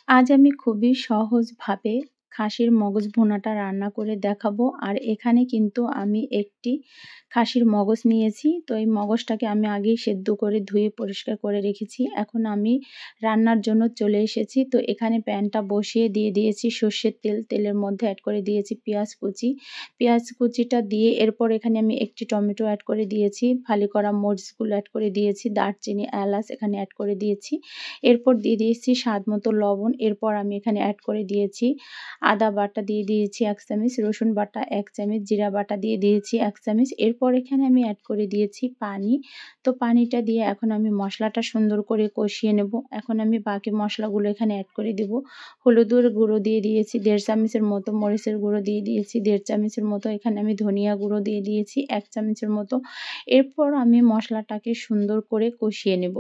আজ আমি খুবই সহজভাবে খাসির মগজ ভুনাটা রান্না করে দেখাবো। আর এখানে কিন্তু আমি একটি খাসির মগজ নিয়েছি। তো এই মগজটাকে আমি আগেই সেদ্ধ করে ধুয়ে পরিষ্কার করে রেখেছি। এখন আমি রান্নার জন্য চলে এসেছি। তো এখানে প্যানটা বসিয়ে দিয়ে দিয়েছি সর্ষের তেল। তেলের মধ্যে অ্যাড করে দিয়েছি পেঁয়াজ কুচি। পেঁয়াজ কুচিটা দিয়ে এরপর এখানে আমি একটি টমেটো অ্যাড করে দিয়েছি। ফালি করা মরিচগুলো অ্যাড করে দিয়েছি। দারচিনি, এলাচ এখানে অ্যাড করে দিয়েছি। এরপর দিয়ে দিয়েছি স্বাদ মতো লবণ। এরপর আমি এখানে অ্যাড করে দিয়েছি আদা বাটা দিয়ে দিয়েছি 1 চামচ, রসুন বাটা 1 চামচ, জিরা বাটা দিয়ে দিয়েছি 1 চামচ। এরপর এখানে আমি অ্যাড করে দিয়েছি পানি। তো পানিটা দিয়ে এখন আমি মশলাটা সুন্দর করে কষিয়ে নেব। এখন আমি বাকি মশলাগুলো এখানে অ্যাড করে দেব। হলুদের গুঁড়ো দিয়ে দিয়েছি 1.5 চামচের মতো, মরিচের গুঁড়ো দিয়ে দিয়েছি 1.5 চামচের মতো, এখানে আমি ধনিয়া গুঁড়ো দিয়ে দিয়েছি 1 চামচের মতো। এরপর আমি মশলাটাকে সুন্দর করে কষিয়ে নেব।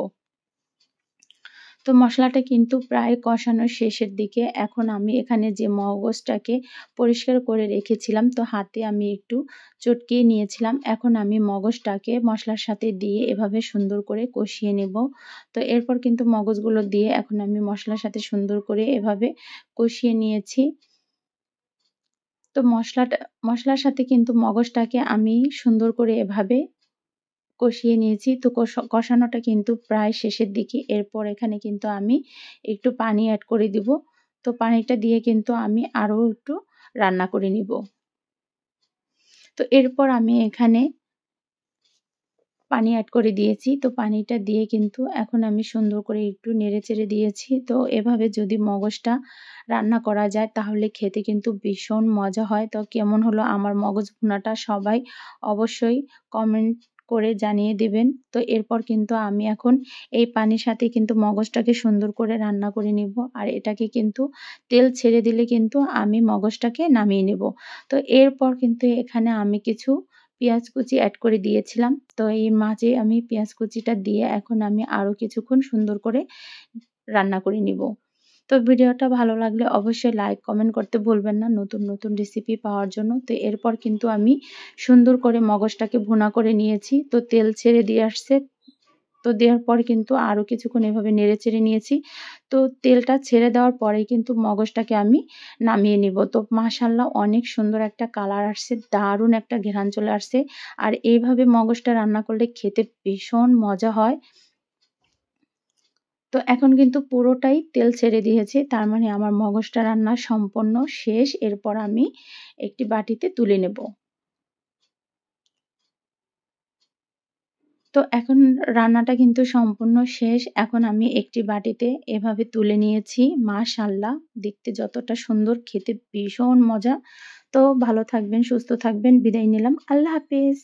তো মশলাটা কিন্তু প্রায় কষানোর শেষের দিকে। এখন আমি এখানে যে মগজটাকে পরিষ্কার করে রেখেছিলাম, তো হাতে আমি একটু চটকিয়ে নিয়েছিলাম। এখন আমি মগজটাকে মশলার সাথে দিয়ে এভাবে সুন্দর করে কষিয়ে নেব। তো এরপর কিন্তু মগজগুলো দিয়ে এখন আমি মশলার সাথে সুন্দর করে এভাবে কষিয়ে নিয়েছি। তো মশলার সাথে কিন্তু মগজটাকে আমি সুন্দর করে এভাবে কষিয়ে নিয়েছি। তো কষানোটা কিন্তু প্রায় শেষের দিকে। এরপর এখানে কিন্তু আমি একটু পানি অ্যাড করে দিব। তো পানিটা দিয়ে কিন্তু আমি আরও একটু রান্না করে নিব। তো এরপর আমি এখানে পানি অ্যাড করে দিয়েছি। তো পানিটা দিয়ে কিন্তু এখন আমি সুন্দর করে একটু নেড়েচেড়ে দিয়েছি। তো এভাবে যদি মগজটা রান্না করা যায় তাহলে খেতে কিন্তু ভীষণ মজা হয়। তো কেমন হলো আমার মগজ ভুনাটা সবাই অবশ্যই কমেন্ট করে জানিয়ে দিবেন। তো এরপর কিন্তু আমি এখন এই পানির সাথে কিন্তু মগজটাকে সুন্দর করে রান্না করে নিব। আর এটাকে কিন্তু তেল ছেড়ে দিলে কিন্তু আমি মগজটাকে নামিয়ে নেব। তো এরপর কিন্তু এখানে আমি কিছু পেঁয়াজ কুচি অ্যাড করে দিয়েছিলাম। তো এই মাঝে আমি পেঁয়াজ কুচিটা দিয়ে এখন আমি আরও কিছুক্ষণ সুন্দর করে রান্না করে নিব। তো ভিডিওটা ভালো লাগলে অবশ্যই লাইক কমেন্ট করতে ভুলবেন না নতুন নতুন রেসিপি পাওয়ার জন্য। তো এরপর কিন্তু আমি সুন্দর করে মগজটাকে ভুনা করে নিয়েছি। তো তেল ছেড়ে দিয়ে আসছে। তো দেওয়ার পর কিন্তু আরও কিছুক্ষণ এভাবে নেড়েচেড়ে নিয়েছি। তো তেলটা ছেড়ে দেওয়ার পরেই কিন্তু মগজটাকে আমি নামিয়ে নিব। তো মাশাআল্লাহ অনেক সুন্দর একটা কালার আসছে, দারুণ একটা ঘ্রাণ চলে আসছে। আর এইভাবে মগজটা রান্না করলে খেতে ভীষণ মজা হয়। তো এখন কিন্তু পুরোটাই তেল ছেড়ে দিয়েছে। তার মানে আমার মগজটা রান্না সম্পন্ন শেষ। এরপর আমি একটি বাটিতে তুলে নেব। তো এখন রান্নাটা কিন্তু সম্পূর্ণ শেষ। এখন আমি একটি বাটিতে এভাবে তুলে নিয়েছি। মাশাআল্লাহ দেখতে যতটা সুন্দর, খেতে ভীষণ মজা। তো ভালো থাকবেন, সুস্থ থাকবেন। বিদায় নিলাম। আল্লাহ হাফেজ।